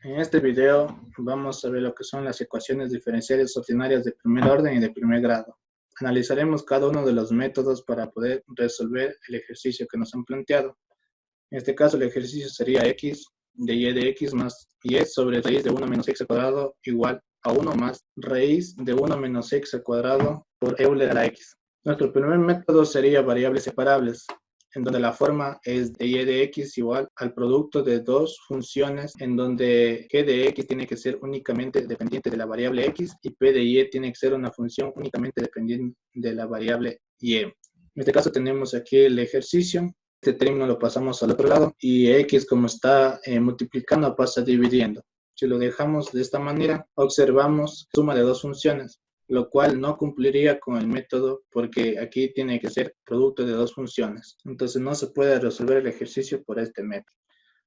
En este video vamos a ver lo que son las ecuaciones diferenciales ordinarias de primer orden y de primer grado. Analizaremos cada uno de los métodos para poder resolver el ejercicio que nos han planteado. En este caso el ejercicio sería x de y de x más y sobre raíz de 1 menos x al cuadrado igual a 1 más raíz de 1 menos x al cuadrado por Euler a la x. Nuestro primer método sería variables separables, en donde la forma es de y de x igual al producto de dos funciones, en donde g de x tiene que ser únicamente dependiente de la variable x y p de y tiene que ser una función únicamente dependiente de la variable y. En este caso tenemos aquí el ejercicio. Este término lo pasamos al otro lado y x, como está multiplicando, pasa dividiendo. Si lo dejamos de esta manera, observamos suma de dos funciones, lo cual no cumpliría con el método porque aquí tiene que ser producto de dos funciones. Entonces no se puede resolver el ejercicio por este método.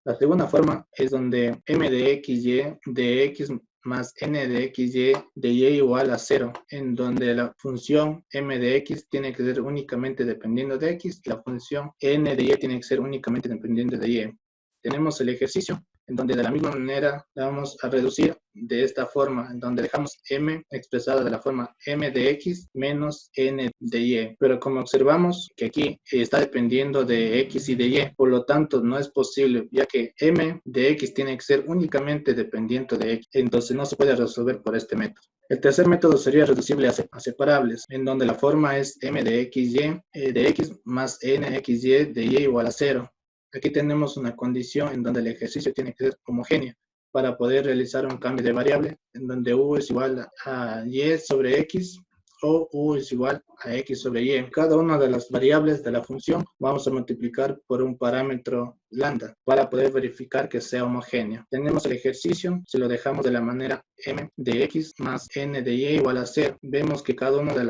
La segunda forma es donde m de xy de x más n de xy de y igual a 0, en donde la función m de x tiene que ser únicamente dependiendo de x y la función n de y tiene que ser únicamente dependiente de y. Tenemos el ejercicio en donde de la misma manera la vamos a reducir de esta forma, en donde dejamos m expresada de la forma m de x menos n de y. Pero como observamos que aquí está dependiendo de x y de y, por lo tanto no es posible, ya que m de x tiene que ser únicamente dependiente de x, entonces no se puede resolver por este método. El tercer método sería reducible a separables, en donde la forma es m de xy de x más n xy de y igual a 0. Aquí tenemos una condición en donde el ejercicio tiene que ser homogéneo para poder realizar un cambio de variable, en donde u es igual a y sobre x o u es igual a x sobre y. Cada una de las variables de la función vamos a multiplicar por un parámetro lambda para poder verificar que sea homogéneo. Tenemos el ejercicio, si lo dejamos de la manera m de x más n de y igual a 0, vemos que cada una de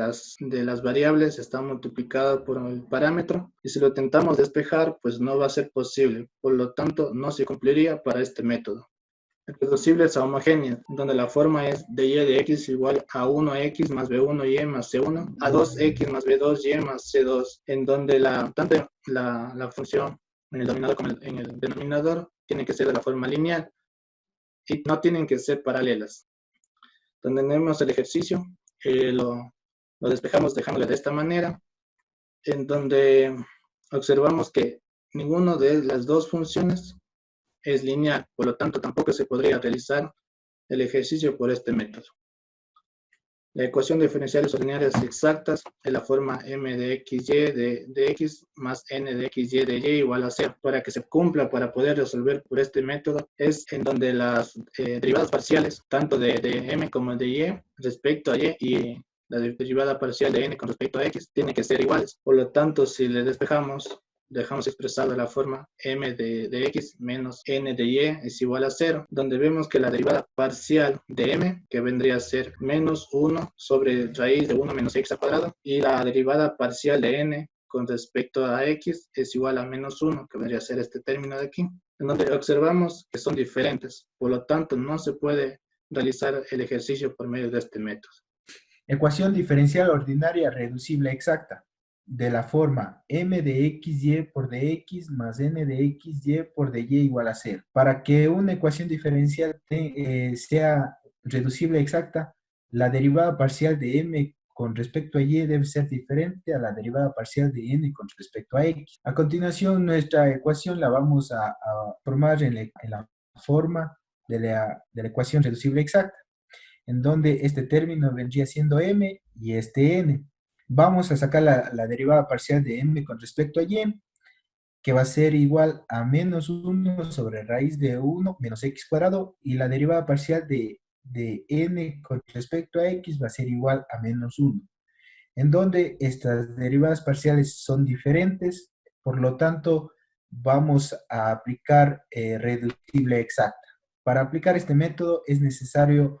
las variables está multiplicada por el parámetro y si lo intentamos despejar, pues no va a ser posible. Por lo tanto, no se cumpliría para este método. Reducibles a homogéneas, donde la forma es de y de x igual a 1x más b1y más c1 a 2x más b2y más c2, en donde tanto la función en el denominador como en el denominador tiene que ser de la forma lineal y no tienen que ser paralelas. Donde tenemos el ejercicio, lo despejamos dejándolo de esta manera, en donde observamos que ninguno de las dos funciones es lineal, por lo tanto tampoco se podría realizar el ejercicio por este método. La ecuación de diferenciales ordinarias exactas es la forma m de xy de x más n de xy de y igual a 0. Para que se cumpla, para poder resolver por este método, es en donde las derivadas parciales, tanto de m como de y, respecto a y la derivada parcial de n con respecto a x, tienen que ser iguales. Por lo tanto, si le despejamos, dejamos expresada la forma m de x menos n de y es igual a 0, donde vemos que la derivada parcial de m, que vendría a ser menos 1 sobre raíz de 1 menos x al cuadrado, y la derivada parcial de n con respecto a x es igual a menos 1, que vendría a ser este término de aquí, en donde observamos que son diferentes, por lo tanto no se puede realizar el ejercicio por medio de este método. Ecuación diferencial ordinaria reducible exacta, de la forma m de xy por dx más n de xy por dy igual a 0. Para que una ecuación diferencial sea reducible exacta, la derivada parcial de m con respecto a y debe ser diferente a la derivada parcial de n con respecto a x. A continuación, nuestra ecuación la vamos a formar en la forma de la ecuación reducible exacta, en donde este término vendría siendo m y este n. Vamos a sacar la derivada parcial de m con respecto a y, que va a ser igual a menos 1 sobre raíz de 1 menos x cuadrado, y la derivada parcial de n con respecto a x va a ser igual a menos 1, en donde estas derivadas parciales son diferentes, por lo tanto vamos a aplicar reducible exacta. Para aplicar este método es necesario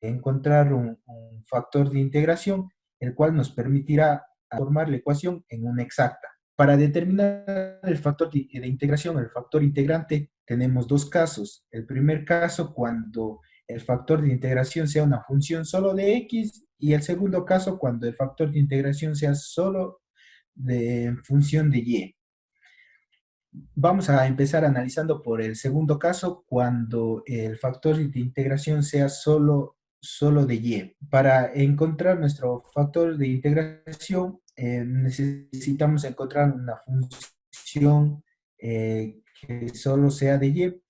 encontrar un factor de integración, el cual nos permitirá formar la ecuación en una exacta. Para determinar el factor de integración, el factor integrante, tenemos dos casos. El primer caso, cuando el factor de integración sea una función solo de x, y el segundo caso, cuando el factor de integración sea solo de función de y. Vamos a empezar analizando por el segundo caso, cuando el factor de integración sea solo de y. Para encontrar nuestro factor de integración, necesitamos encontrar una función que solo sea de y.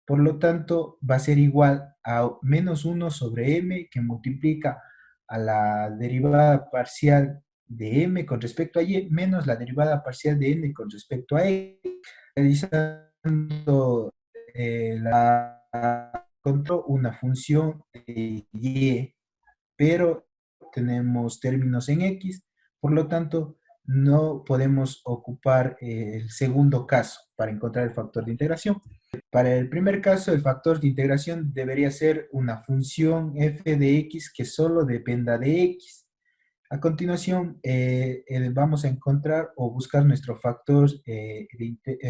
Por lo tanto, va a ser igual a menos 1 sobre m, que multiplica a la derivada parcial de m con respecto a y, menos la derivada parcial de n con respecto a e. Realizando encontró una función de y, pero tenemos términos en x, por lo tanto, no podemos ocupar el segundo caso para encontrar el factor de integración. Para el primer caso, el factor de integración debería ser una función f de x que solo dependa de x. A continuación, vamos a encontrar o buscar nuestro factor,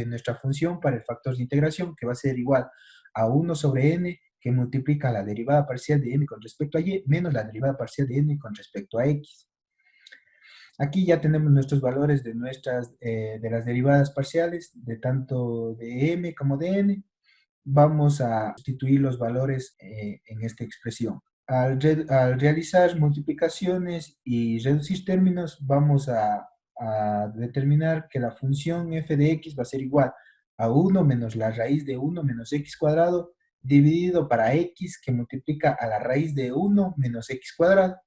nuestra función para el factor de integración, que va a ser igual a 1 sobre n, que multiplica la derivada parcial de n con respecto a y, menos la derivada parcial de n con respecto a x. Aquí ya tenemos nuestros valores de de las derivadas parciales, de tanto de m como de n. Vamos a sustituir los valores en esta expresión. Al realizar multiplicaciones y reducir términos, vamos a determinar que la función f de x va a ser igual a 1 menos la raíz de 1 menos x cuadrado, dividido para x, que multiplica a la raíz de 1 menos x cuadrado,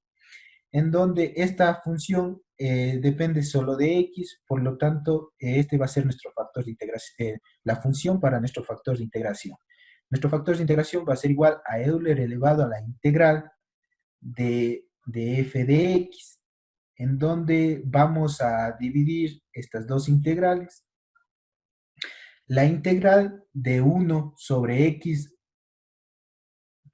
en donde esta función depende solo de x, por lo tanto, este va a ser nuestro factor de integración, la función para nuestro factor de integración. Nuestro factor de integración va a ser igual a Euler elevado a la integral de f de x, en donde vamos a dividir estas dos integrales. La integral de 1 sobre x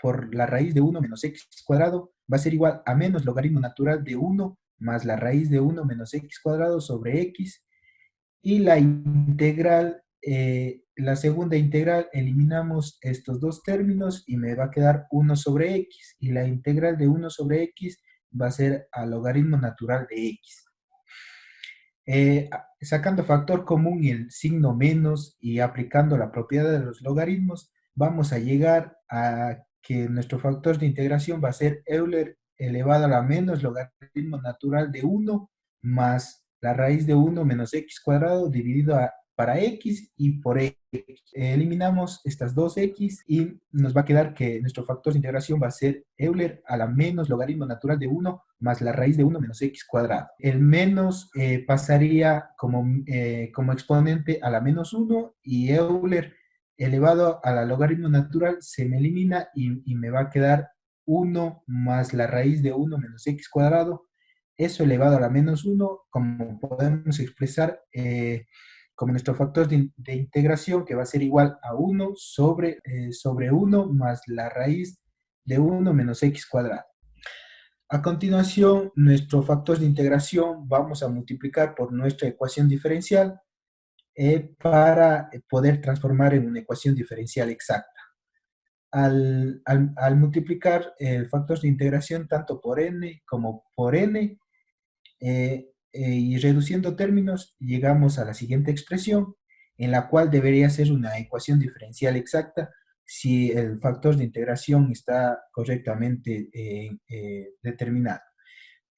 por la raíz de 1 menos x cuadrado va a ser igual a menos logaritmo natural de 1 más la raíz de 1 menos x cuadrado sobre x, y la integral, la segunda integral, eliminamos estos dos términos y me va a quedar 1 sobre x, y la integral de 1 sobre x va a ser al logaritmo natural de x. Sacando factor común y el signo menos y aplicando la propiedad de los logaritmos, vamos a llegar a que nuestro factor de integración va a ser Euler elevado a la menos logaritmo natural de 1 más la raíz de 1 menos x cuadrado dividido para x y por x. Eliminamos estas dos x y nos va a quedar que nuestro factor de integración va a ser Euler a la menos logaritmo natural de 1 más la raíz de 1 menos x cuadrado. El menos pasaría como exponente a la menos 1, y Euler elevado a la logaritmo natural se me elimina y me va a quedar 1 más la raíz de 1 menos x cuadrado. Eso elevado a la menos 1, como podemos expresar como nuestro factor de integración, que va a ser igual a 1 sobre 1 más la raíz de 1 menos x cuadrado. A continuación, nuestro factor de integración vamos a multiplicar por nuestra ecuación diferencial para poder transformar en una ecuación diferencial exacta. Al multiplicar el factor de integración tanto por n como por n y reduciendo términos, llegamos a la siguiente expresión, en la cual debería ser una ecuación diferencial exacta si el factor de integración está correctamente determinado.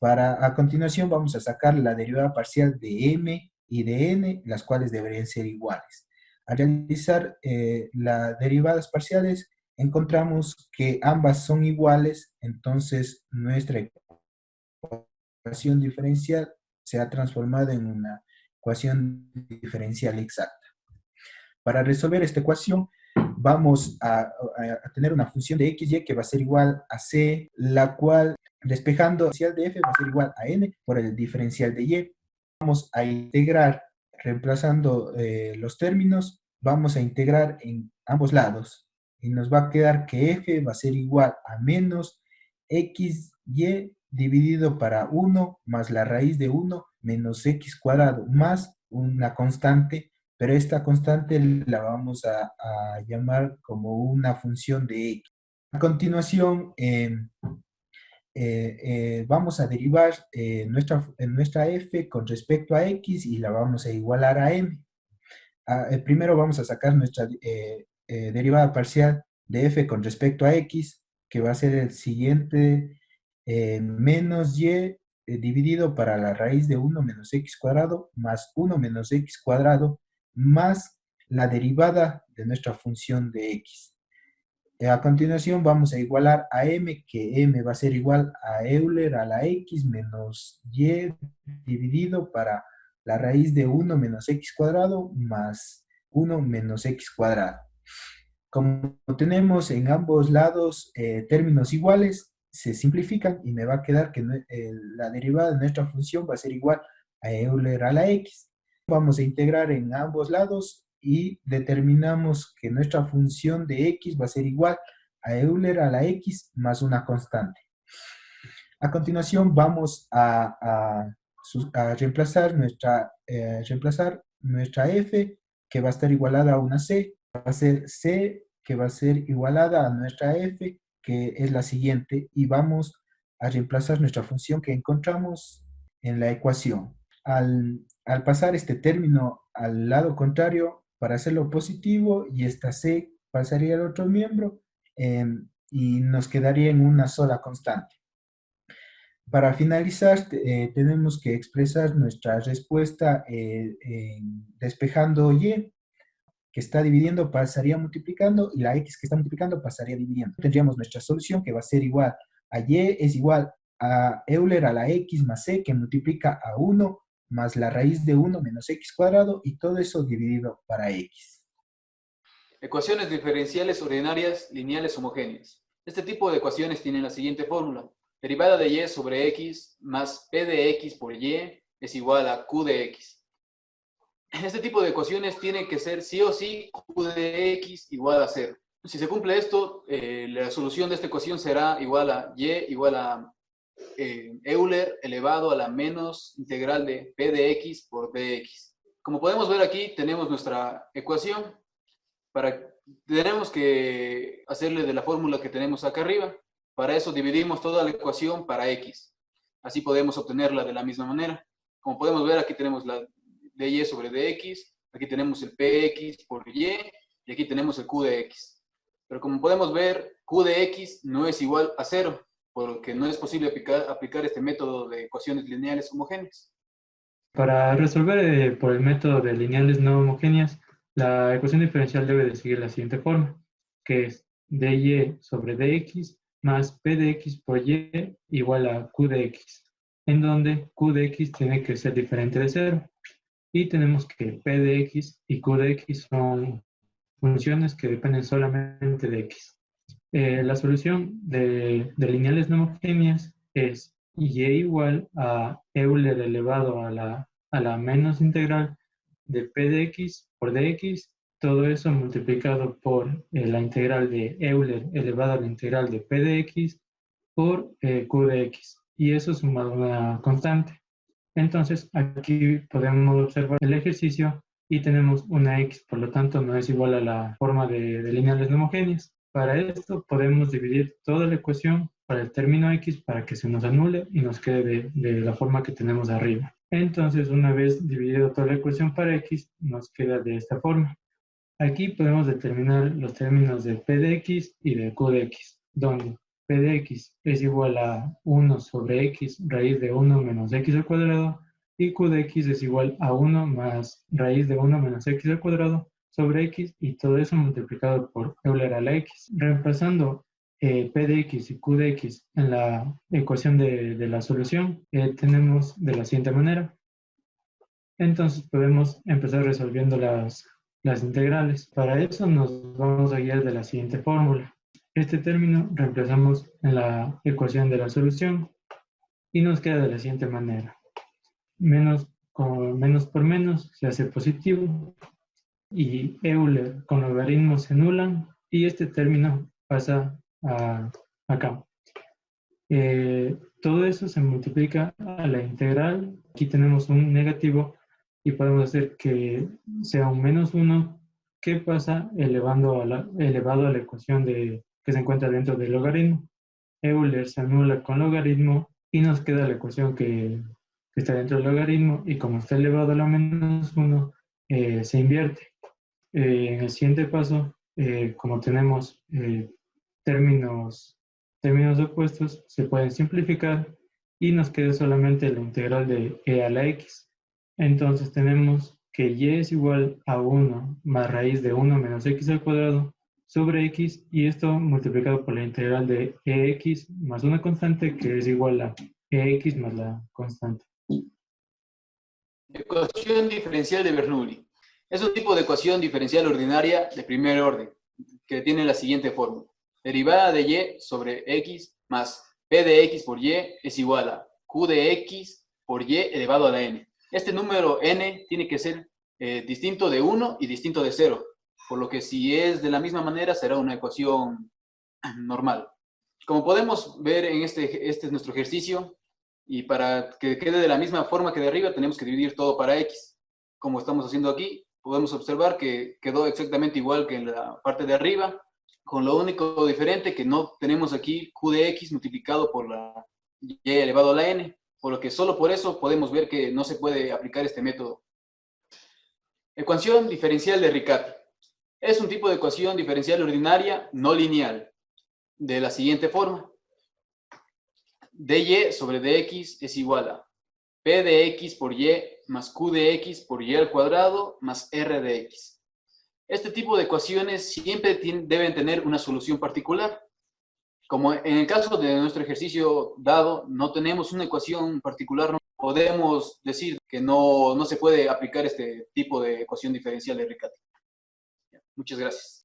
A continuación vamos a sacar la derivada parcial de m y de n, las cuales deberían ser iguales. Al realizar las derivadas parciales, encontramos que ambas son iguales, entonces nuestra ecuación diferencial se ha transformado en una ecuación diferencial exacta. Para resolver esta ecuación, vamos a tener una función de x, y que va a ser igual a c, la cual, despejando el diferencial de f, va a ser igual a n por el diferencial de y. Vamos a integrar, reemplazando los términos, vamos a integrar en ambos lados, y nos va a quedar que f va a ser igual a menos xy dividido para 1 más la raíz de 1 menos x cuadrado más una constante, pero esta constante la vamos a llamar como una función de x. A continuación, vamos a derivar nuestra f con respecto a x y la vamos a igualar a m. primero vamos a sacar nuestra derivada parcial de f con respecto a x, que va a ser el siguiente, menos y dividido para la raíz de 1 menos x cuadrado más 1 menos x cuadrado más la derivada de nuestra función de x. A continuación vamos a igualar a m, que m va a ser igual a Euler a la x menos y dividido para la raíz de 1 menos x cuadrado más 1 menos x cuadrado. Como tenemos en ambos lados términos iguales, se simplifican y me va a quedar que la derivada de nuestra función va a ser igual a Euler a la x. Vamos a integrar en ambos lados y determinamos que nuestra función de x va a ser igual a Euler a la x más una constante. A continuación vamos a reemplazar nuestra f, que va a estar igualada a una c. Va a ser c, que va a ser igualada a nuestra f, que es la siguiente, y vamos a reemplazar nuestra función que encontramos en la ecuación. Al pasar este término al lado contrario, para hacerlo positivo, y esta c pasaría al otro miembro, y nos quedaría en una sola constante. Para finalizar, tenemos que expresar nuestra respuesta despejando y, que está dividiendo pasaría multiplicando, y la x que está multiplicando pasaría dividiendo. Tendríamos nuestra solución, que va a ser igual a y es igual a Euler a la x más c, que multiplica a 1 más la raíz de 1 menos x cuadrado, y todo eso dividido para x. Ecuaciones diferenciales ordinarias lineales homogéneas. Este tipo de ecuaciones tienen la siguiente fórmula. Derivada de y sobre x más p de x por y es igual a q de x. Este tipo de ecuaciones tiene que ser sí o sí q de x igual a 0. Si se cumple esto, la solución de esta ecuación será igual a y igual a Euler elevado a la menos integral de p de x por dx. Como podemos ver aquí, tenemos nuestra ecuación. Tenemos que hacerle de la fórmula que tenemos acá arriba. Para eso dividimos toda la ecuación para x. Así podemos obtenerla de la misma manera. Como podemos ver, aquí tenemos la dy sobre dx, aquí tenemos el px por y, y aquí tenemos el q de x. Pero como podemos ver, q de x no es igual a 0, porque no es posible aplicar este método de ecuaciones lineales homogéneas. Para resolver por el método de lineales no homogéneas, la ecuación diferencial debe de seguir la siguiente forma, que es dy sobre dx más p de x por y igual a q de x, en donde q de x tiene que ser diferente de 0. Y tenemos que p de x y q de x son funciones que dependen solamente de x. La solución de lineales no homogéneas es y igual a Euler elevado a la menos integral de p de x por dx, todo eso multiplicado por la integral de Euler elevado a la integral de p de x por q de x, y eso sumado a una constante. Entonces aquí podemos observar el ejercicio y tenemos una x, por lo tanto no es igual a la forma de lineales no homogéneas. Para esto podemos dividir toda la ecuación para el término x para que se nos anule y nos quede de la forma que tenemos arriba. Entonces, una vez dividido toda la ecuación para x, nos queda de esta forma. Aquí podemos determinar los términos de p de x y de q de x, donde p de x es igual a 1 sobre x raíz de 1 menos x al cuadrado, y q de x es igual a 1 más raíz de 1 menos x al cuadrado sobre x, y todo eso multiplicado por Euler a la x. Reemplazando p de x y q de x en la ecuación de la solución, tenemos de la siguiente manera. Entonces podemos empezar resolviendo las integrales. Para eso nos vamos a guiar de la siguiente fórmula. Este término reemplazamos en la ecuación de la solución y nos queda de la siguiente manera. Menos por menos se hace positivo, y Euler con logaritmos se anulan, y este término pasa acá. Todo eso se multiplica a la integral. Aquí tenemos un negativo y podemos hacer que sea un menos 1. ¿Qué pasa elevado a la ecuación que se encuentra dentro del logaritmo? Euler se anula con logaritmo y nos queda la ecuación que está dentro del logaritmo, y como está elevado a la menos 1, se invierte. En el siguiente paso, como tenemos términos opuestos, se pueden simplificar y nos queda solamente la integral de e a la x. Entonces tenemos que y es igual a 1 más raíz de 1 menos x al cuadrado sobre x, y esto multiplicado por la integral de ex más una constante que es igual a ex más la constante. Ecuación diferencial de Bernoulli. Es un tipo de ecuación diferencial ordinaria de primer orden, que tiene la siguiente fórmula. Derivada de y sobre x más p de x por y es igual a q de x por y elevado a la n. Este número n tiene que ser distinto de 1 y distinto de 0, por lo que si es de la misma manera será una ecuación normal. Como podemos ver en este es nuestro ejercicio, y para que quede de la misma forma que de arriba tenemos que dividir todo para x. Como estamos haciendo aquí, podemos observar que quedó exactamente igual que en la parte de arriba, con lo único diferente que no tenemos aquí q de x multiplicado por la y elevado a la n, por lo que solo por eso podemos ver que no se puede aplicar este método. Ecuación diferencial de Riccati. Es un tipo de ecuación diferencial ordinaria no lineal, de la siguiente forma. dy sobre dx es igual a p de x por y más q de x por y al cuadrado más r de x. Este tipo de ecuaciones siempre deben tener una solución particular. Como en el caso de nuestro ejercicio dado, no tenemos una ecuación particular, no podemos decir que no se puede aplicar este tipo de ecuación diferencial de Riccati. Muchas gracias.